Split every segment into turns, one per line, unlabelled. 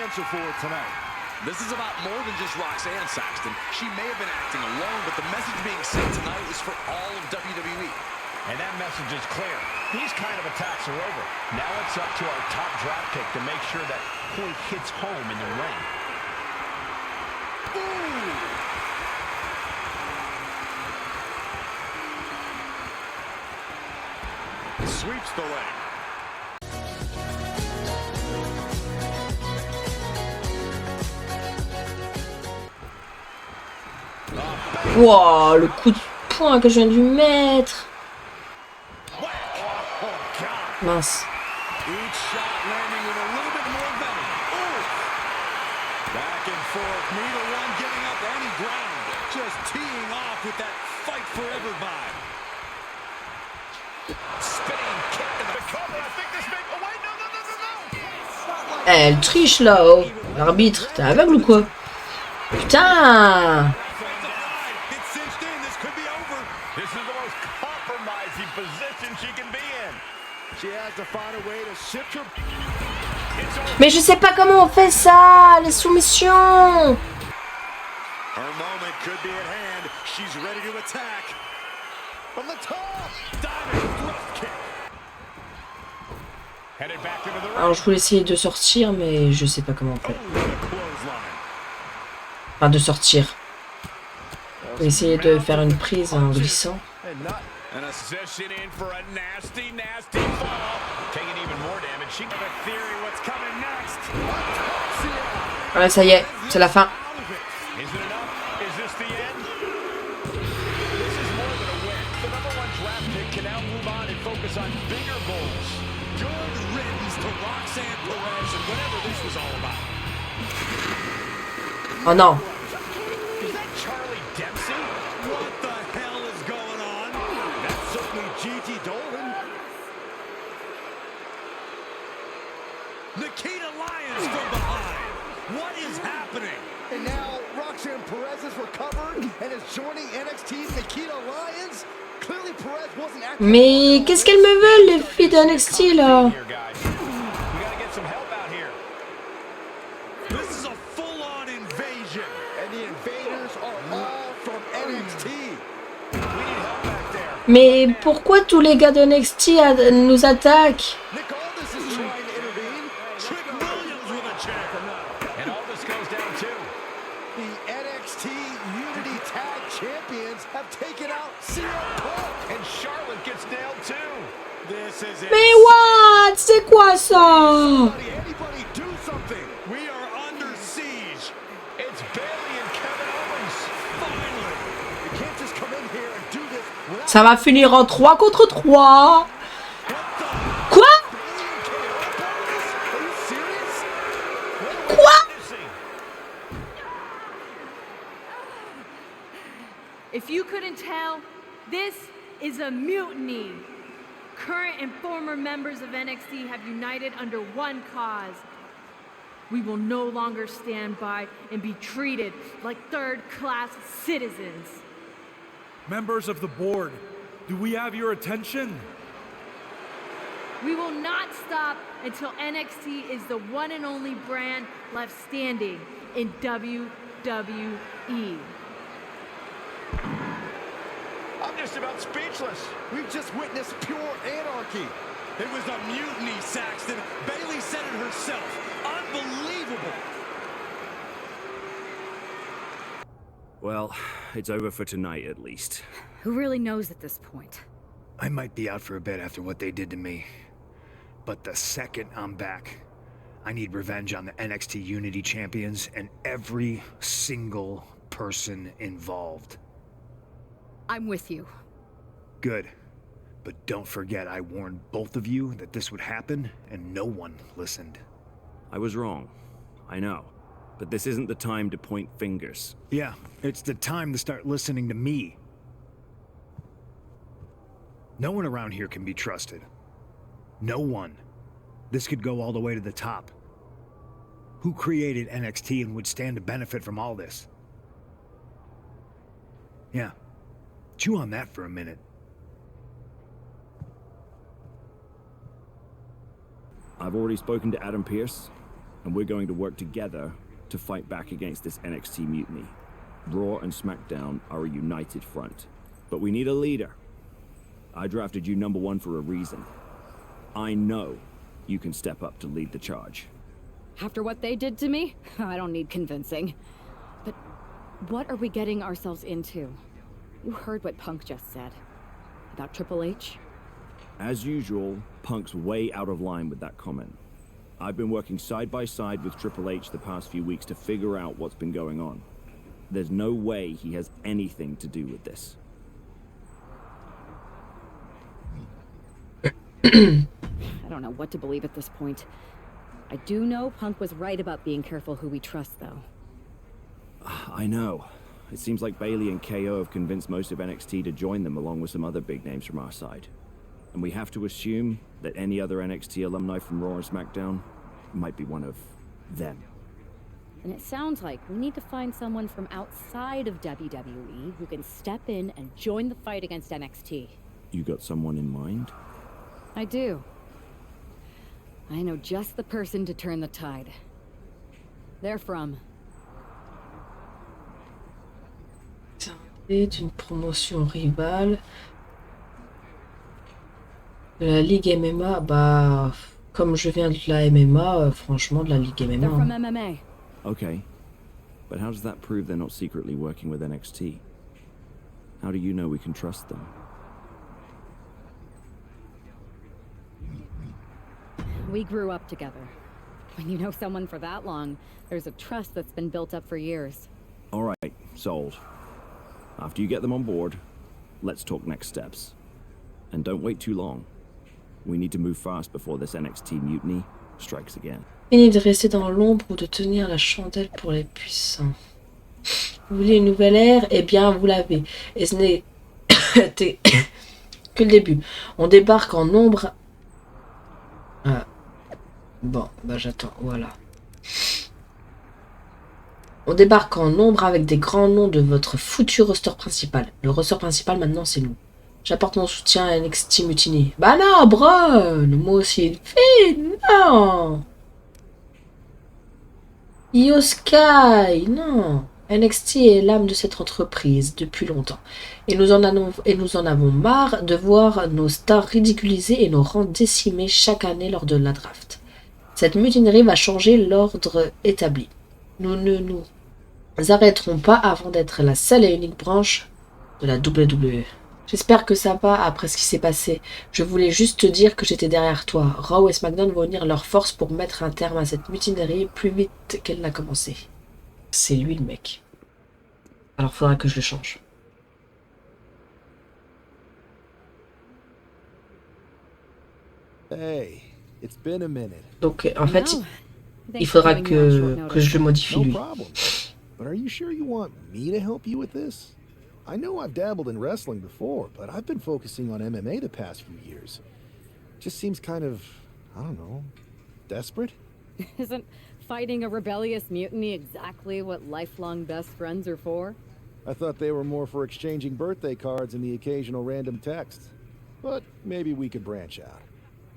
potential for her tonight.
This is about more than just Roxanne Saxton. She may have been acting alone, but the message being sent tonight is for all of WWE.
And that message is clear. These kind of attacks are over. Now it's up to our top draft pick to make sure that point hits home in the ring.
Ooh. Sweeps the leg.
Wow, le coup de poing que je viens de lui mettre. Mince. Elle triche là-haut. L'arbitre, t'es aveugle ou quoi? Putain! Mais je sais pas comment on fait ça, les soumissions. Alors je voulais essayer de sortir, mais je sais pas comment on fait. Enfin, de sortir. Je vais essayer de faire une prise en glissant.
And a session in for a nasty, nasty fall. Taking even more damage. She got a theory what's coming next.
Ouais, ça y est, c'est la fin.
Is it enough? Is this the end? This is more than a win. The number one draft pick can now move on and focus on bigger goals.
Good riddance to Roxanne Perez and whatever this was all about.
Oh non.
Is that Charlie Dempsey?
What the hell is going on? That's certainly G.T. Dolan. Nikita Lyons from behind. What is happening? And now Roxanne Perez is recovered and is joining NXT's Nikita Lyons. Clearly Perez wasn't acting.
Mais qu'est-ce qu'elles me veulent, les filles de NXT là? Mais pourquoi tous les gars de NXT nous attaquent? Mais what? C'est quoi ça? Ça va finir en 3 contre 3. Quoi? Quoi?
If you couldn't tell, this is a mutiny. Current and former members of NXT have united under one cause. We will no longer stand by and be treated like third-class citizens.
Members of the board, do we have your attention?
We will not stop until NXT is the one and only brand left standing in WWE.
I'm just about speechless.
We've just witnessed pure anarchy. It was a mutiny, Saxton. Bayley said it herself. Unbelievable.
Well, it's over for tonight, at least.
Who really knows at this point?
I might be out for a bit after what they did to me. But the second I'm back, I need revenge on the NXT Unity Champions and every single person involved.
I'm with you.
Good. But don't forget I warned both of you that this would happen, and no one listened.
I was wrong. I know. But this isn't the time to point fingers.
Yeah, it's the time to start listening to me. No one around here can be trusted. No one. This could go all the way to the top. Who created NXT and would stand to benefit from all this? Yeah. Chew on that for a minute.
I've already spoken to Adam Pearce. and we're going to work together to fight back against this NXT mutiny. Raw and SmackDown are a united front, but we need a leader. I drafted you #1 for a reason. I know you can step up to lead the charge.
After what they did to me, I don't need convincing. But what are we getting ourselves into? You heard what Punk just said. About Triple H?
As usual, Punk's way out of line with that comment. I've been working side by side with Triple H the past few weeks to figure out what's been going on. There's no way he has anything to do with this.
I don't know what to believe at this point. I do know Punk was right about being careful who we trust, though.
I know. It seems like Bayley and KO have convinced most of NXT to join them along with some other big names from our side. And we have to assume that any other NXT alumni from Raw and SmackDown might be one of them.
And it sounds like we need to find someone from outside of WWE who can step in and join the fight against NXT.
You got someone in mind?
I do. I know just the person to turn the tide. They're from...
D'une promotion rivale de la Ligue MMA, bah, comme je viens de la MMA, franchement, de la Ligue MMA.
They're from MMA.
Okay. But how does that prove they're not secretly working with NXT? How do you know we can trust them?
We grew up together. When you know someone for that long, there's a trust that's been built up for years.
All right, sold. After you get them on board, let's talk next steps. And don't wait too long. We need to move fast before this NXT mutiny strikes again.
Fini de rester dans l'ombre ou de tenir la chandelle pour les puissants. Vous voulez une nouvelle ère? Eh bien, vous l'avez. Et ce n'est que le début. On débarque en nombre... Ah. Bon, bah j'attends, voilà. On débarque en nombre avec des grands noms de votre foutu roster principal. Le roster principal, maintenant, c'est nous. J'apporte mon soutien à NXT Mutiny. Bah non, bro! Moi aussi. Non! Io Sky, non! NXT est l'âme de cette entreprise depuis longtemps. Et nous en avons marre de voir nos stars ridiculisées et nos rangs décimés chaque année lors de la draft. Cette mutinerie va changer l'ordre établi. Nous ne nous arrêterons pas avant d'être la seule et unique branche de la WWE. J'espère que ça va après ce qui s'est passé. Je voulais juste te dire que j'étais derrière toi. Raw et SmackDown vont unir leurs forces pour mettre un terme à cette mutinerie plus vite qu'elle n'a commencé. C'est lui le mec. Alors faudra que je le change.
Hey, it's been a minute.
Donc en fait, il faudra que je le modifie lui.
No problem. But are you sure you want me to help you with this? I know I've dabbled in wrestling before, but I've been focusing on MMA the past few years. Just seems kind of, I don't know, desperate?
Isn't fighting a rebellious mutiny exactly what lifelong best friends are for?
I thought they were more for exchanging birthday cards and the occasional random text. But maybe we could branch out.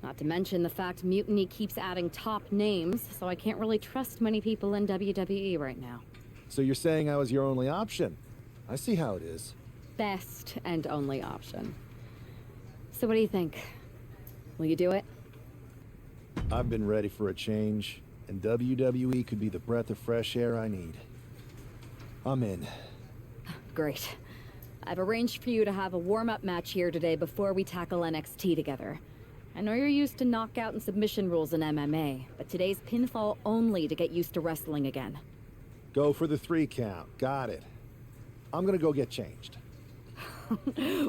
Not to mention the fact Mutiny keeps adding top names, so I can't really trust many people in WWE right now.
So you're saying I was your only option? I see how it is.
Best and only option. So what do you think? Will you do it?
I've been ready for a change, and WWE could be the breath of fresh air I need. I'm in.
Great. I've arranged for you to have a warm-up match here today before we tackle NXT together. I know you're used to knockout and submission rules in MMA, but today's pinfall only to get used to wrestling again.
Go for the 3 count. Got it. I'm gonna go get changed.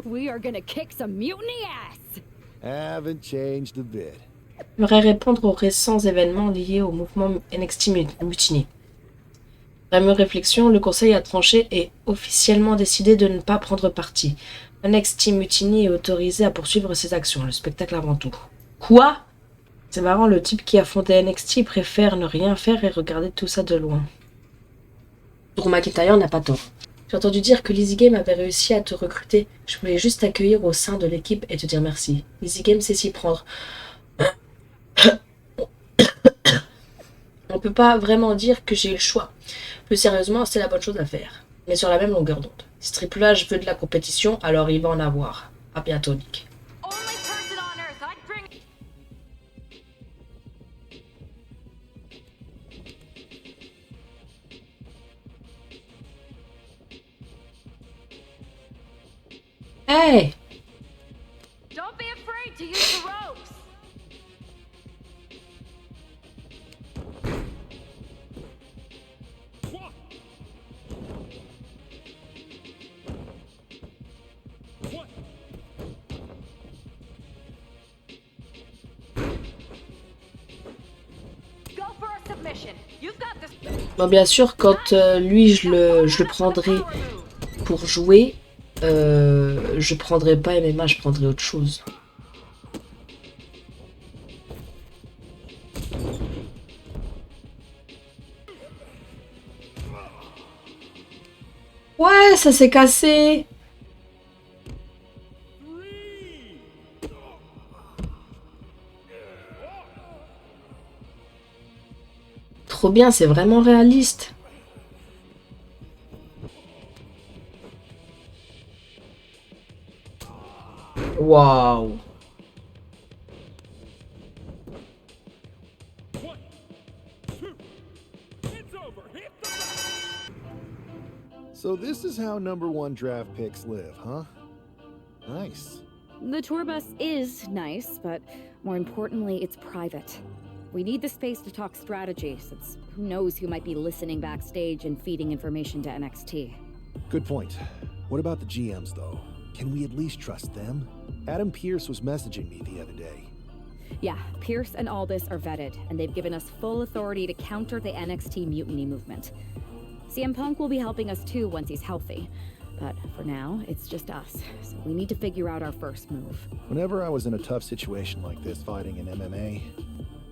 We are gonna kick some mutiny ass!
Haven't changed a bit.
J'aimerais répondre aux récents événements liés au mouvement NXT Mutiny. Après mes réflexions, le conseil a tranché et officiellement décidé de ne pas prendre parti. NXT Mutiny est autorisé à poursuivre ses actions, le spectacle avant tout. Quoi? C'est marrant, le type qui a fondé NXT préfère ne rien faire et regarder tout ça de loin. Drew McIntyre n'a pas tort. J'ai entendu dire que Lizzy Game avait réussi à te recruter. Je voulais juste t'accueillir au sein de l'équipe et te dire merci. Lizzy Game sait s'y prendre. On peut pas vraiment dire que j'ai eu le choix. Plus sérieusement, c'est la bonne chose à faire. Mais sur la même longueur d'onde. Si Triple H veut de la compétition, alors il va en avoir. À bientôt, Nick.
Only person on Earth I'd bring.
Hey!
Don't be afraid to use the ropes. Go for a submission. You've got this.
Bon, bien sûr, quand lui, je le prendrai pour jouer, je prendrai pas MMA, je prendrai autre chose. Ouais, ça s'est cassé. Trop bien, c'est vraiment réaliste. Waouh.
So this is how #1 draft picks live, huh? Nice.
The tour bus is nice, but more importantly, it's private. We need the space to talk strategy, since who knows who might be listening backstage and feeding information to NXT.
Good point. What about the GMs, though? Can we at least trust them? Adam Pearce was messaging me the other day.
Yeah, Pierce and Aldis are vetted, and they've given us full authority to counter the NXT mutiny movement. CM Punk will be helping us too once he's healthy. But for now, it's just us, so we need to figure out our first move.
Whenever I was in a tough situation like this fighting in MMA,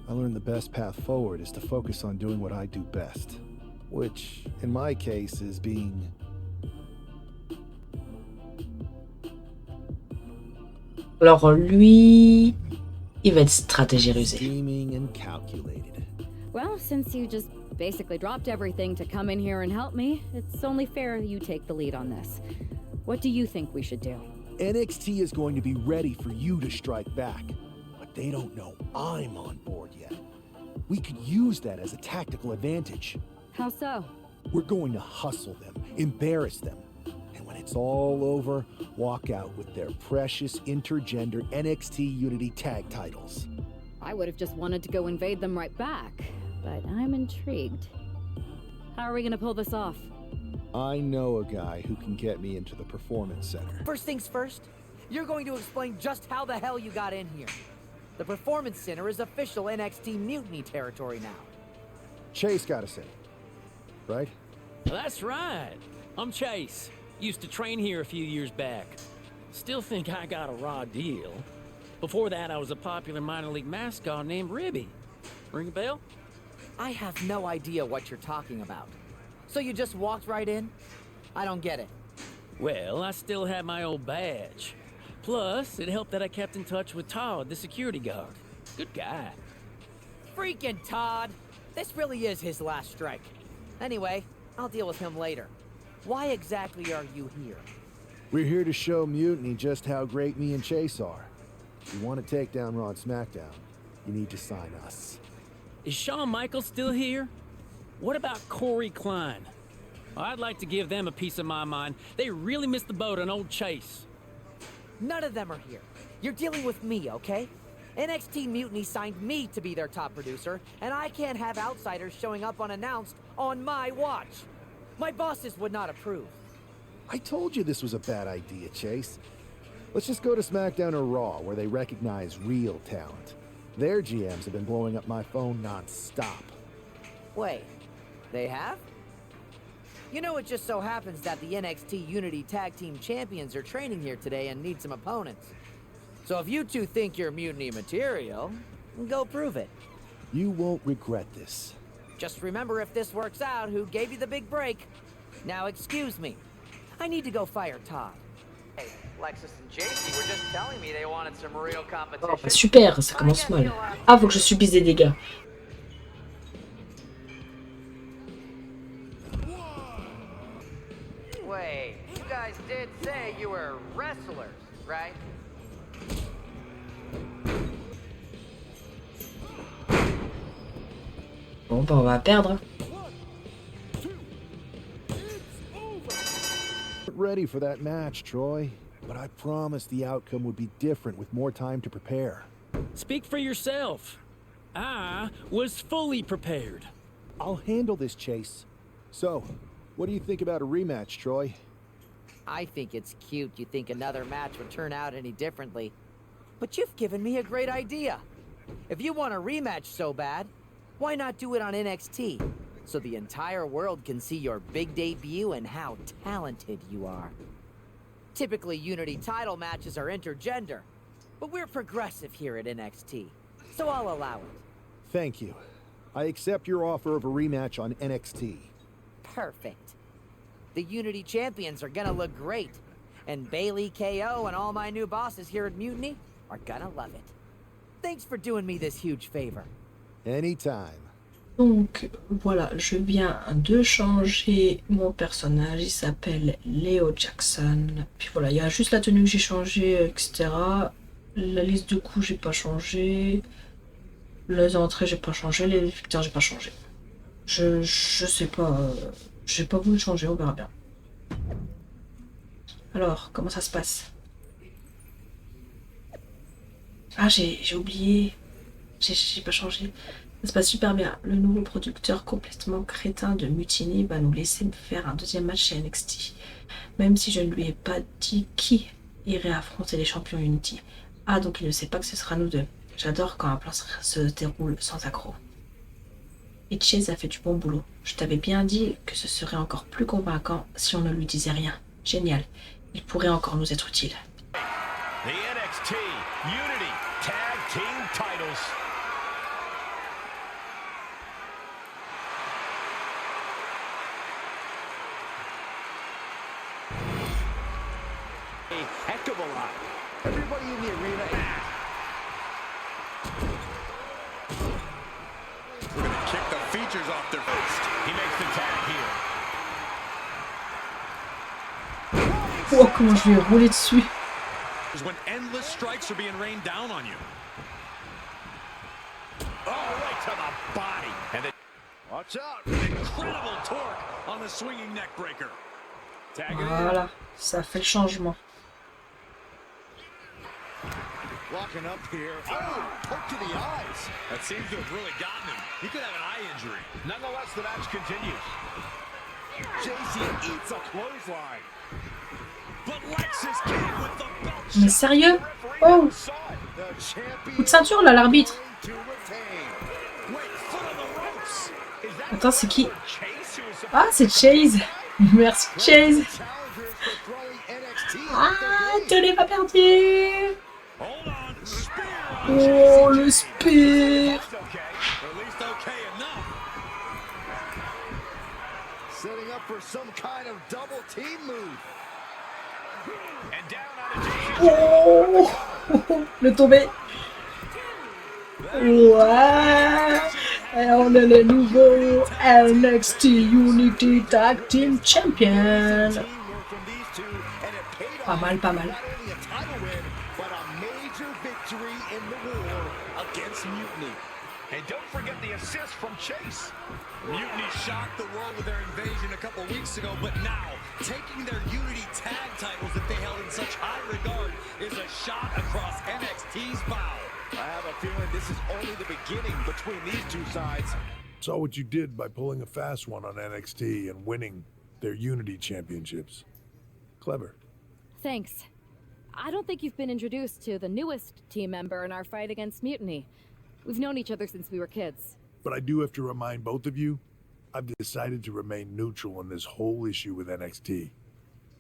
I learned the best path forward is to focus on doing what I do best. Which, in my case, is being...
Alors lui, il va être stratégie rusée.
scheming and calculated.
Well, since you just basically dropped everything to come in here and help me, it's only fair you take the lead on this. What do you think we should do?
NXT is going to be ready for you to strike back, but they don't know I'm on board yet. We could use that as a tactical advantage.
How so?
We're going to hustle them, embarrass them, and when it's all over, walk out with their precious intergender NXT Unity tag titles.
I would have just wanted to go invade them right back, but I'm intrigued. How are we gonna pull this off?
I know a guy who can get me into the Performance Center.
First things first, you're going to explain just how the hell you got in here. The Performance Center is official NXT Mutiny territory now.
Chase got us in, right?
That's right. I'm Chase. Used to train here a few years back. Still think I got a raw deal. Before that, I was a popular minor league mascot named Ribby. Ring a bell?
I have no idea what you're talking about. So you just walked right in? I don't get it.
Well, I still had my old badge. Plus, it helped that I kept in touch with Todd, the security guard. Good guy.
Freaking Todd! This really is his last strike. Anyway, I'll deal with him later. Why exactly are you here?
We're here to show Mutiny just how great me and Chase are. If you want to take down Raw and SmackDown, you need to sign us.
Is Shawn Michaels still here? What about Corey Klein? I'd like to give them a piece of my mind. They really missed the boat on old Chase.
None of them are here. You're dealing with me, okay? NXT Mutiny signed me to be their top producer, and I can't have outsiders showing up unannounced on my watch. My bosses would not approve.
I told you this was a bad idea, Chase. Let's just go to SmackDown or Raw, where they recognize real talent. Their GMs have been blowing up my phone non-stop.
Wait, they have? You know, it just so happens that the NXT Unity Tag Team Champions are training here today and need some opponents. So if you two think you're Mutiny material, go prove it.
You won't regret this.
Just remember, if this works out, who gave you the big break. Now excuse me. I need to go fire Todd. Hey, Lexus and JC were just telling me they wanted some real competition.
Super, ça commence mal. Ah, faut que je subisse des dégâts.
guys did say you were wrestlers, right?
Bon, bah, on va perdre.
Ready for that match, Troy. But I promised the outcome would be different with more time to prepare.
Speak for yourself. I was fully prepared.
I'll handle this, Chase. So, what do you think about a rematch, Troy?
I think it's cute you think another match would turn out any differently. But you've given me a great idea. If you want a rematch so bad, why not do it on NXT? So the entire world can see your big debut and how talented you are. Typically, Unity title matches are intergender, but we're progressive here at NXT, so I'll allow it.
Thank you. I accept your offer of a rematch on NXT.
Perfect. The Unity champions are gonna look great, and Bailey, KO, and all my new bosses here at Mutiny are gonna love it. Thanks for doing me this huge favor.
Anytime.
Donc voilà, je viens de changer mon personnage, il s'appelle Leo Jackson. Puis voilà, il y a juste la tenue que j'ai changée, etc. La liste de coups, j'ai pas changé. Les entrées, j'ai pas changé. Les victoires, j'ai pas changé. Je sais pas, j'ai pas voulu changer, on verra bien. Alors, comment ça se passe? Ah, j'ai oublié. J'ai pas changé. Ça se passe super bien. Le nouveau producteur complètement crétin de Mutiny va nous laisser faire un deuxième match chez NXT. Même si je ne lui ai pas dit qui irait affronter les champions Unity. Ah, donc il ne sait pas que ce sera nous deux. J'adore quand un plan se déroule sans accroc. Et Chase a fait du bon boulot. Je t'avais bien dit que ce serait encore plus convaincant si on ne lui disait rien. Génial. Il pourrait encore nous être utile.
The NXT Unity Tag Team Titles. A heck of a lot. Everybody in the arena.
We're gonna kick the features off their first.
He makes the tag here.
Oh, comment je lui ai roulé dessus.
When endless strikes are being rained down on you.
Oh, right to the body. And then, watch out.
Incredible torque on the swinging neck breaker.
Tag it
Voilà, ça fait le changement.
Walking up here. Oh, poke to the eyes.
That seems to have really gotten him. He could have an eye injury.
Nonetheless, the match continues. JC eats a clothesline.
But Lexus came with the belt
Mais
shot.
sérieux? Oh, coup de ceinture là, l'arbitre. Attends, c'est qui? Ah, c'est Chase. Merci Chase. Ah, tu l'as pas perdu. Oh, le spear.
Setting up for some kind of double team move. And down on
Oh, le tombé. Ouais. Et on est le nouveau NXT Unity Tag Team Champion. Pas mal, pas mal.
And don't forget the assist from Chase.
Mutiny shocked the world with their invasion a couple weeks ago, but now, taking their Unity tag titles that they held in such high regard is a shot across NXT's bow.
I have a feeling this is only the beginning between these two sides.
Saw what you did by pulling a fast one on NXT and winning their Unity championships. Clever.
Thanks. I don't think you've been introduced to the newest team member in our fight against Mutiny. We've known each other since we were kids.
But I do have to remind both of you, I've decided to remain neutral in this whole issue with NXT.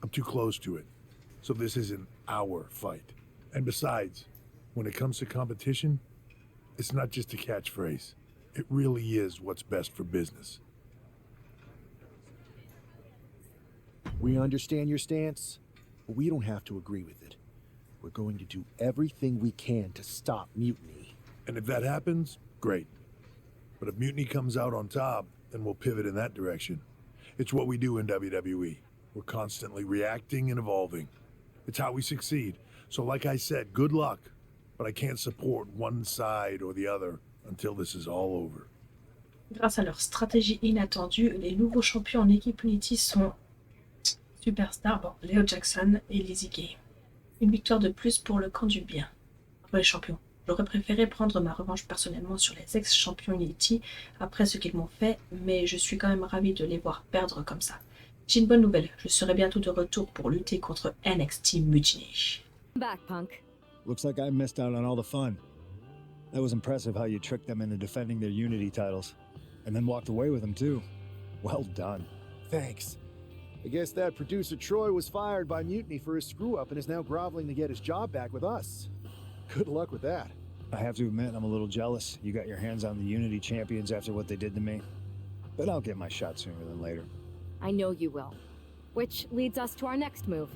I'm too close to it. So this isn't our fight. And besides, when it comes to competition, it's not just a catchphrase. It really is what's best for business.
We understand your stance, but we don't have to agree with it. We're going to do everything we can to stop Mutiny.
And if that happens, great. But if Mutiny comes out on top, then we'll pivot in that direction. It's what we do in WWE. We're constantly reacting and evolving. It's how we succeed. So like I said, good luck. But I can't support one side or the other until this is all over.
Grâce à leur stratégie inattendue, les nouveaux champions en équipe Unity sont Superstar, bon, Leo Jackson et Lizzie Gay. Une victoire de plus pour le camp du bien. Pour les champions. J'aurais préféré prendre ma revanche personnellement sur les ex-champions Unity après ce qu'ils m'ont fait, mais je suis quand même ravi de les voir perdre comme ça. J'ai une bonne nouvelle, je serai bientôt de retour pour lutter contre NXT Mutiny.
Back, punk.
Looks like I missed out on all the fun. That was impressive how you tricked them into defending their Unity titles. And then walked away with them too. Well done.
Thanks. I guess that producer Troy was fired by Mutiny for his screw-up and is now groveling to get his job back with us. Good luck with that.
I have to admit, I'm a little jealous. You got your hands on the Unity champions after what they did to me. But I'll get my shot sooner than later.
I know you will. Which leads us to our next move.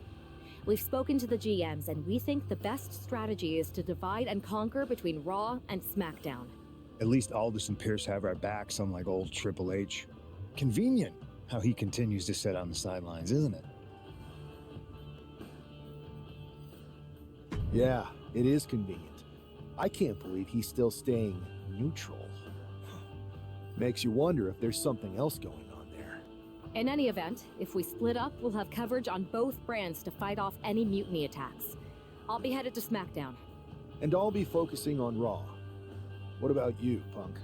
We've spoken to the GMs, and we think the best strategy is to divide and conquer between Raw and SmackDown.
At least Aldous and Pierce have our backs, unlike old Triple H. Convenient how he continues to sit on the sidelines, isn't it?
Yeah, it is convenient. I can't believe he's still staying neutral. Makes you wonder if there's something else going on there.
In any event, if we split up, we'll have coverage on both brands to fight off any mutiny attacks. I'll be headed to SmackDown.
And I'll be focusing on Raw. What about you, Punk?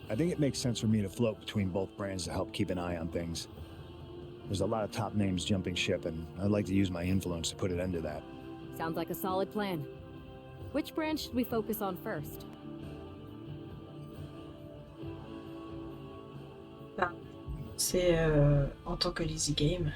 I think it makes sense for me to float between both brands to help keep an eye on things. There's a lot of top names jumping ship, and I'd like to use my influence to put an end to that.
Sounds like a solid plan. Which brand should we focus on first?
C'est en tant que Lizzie Game.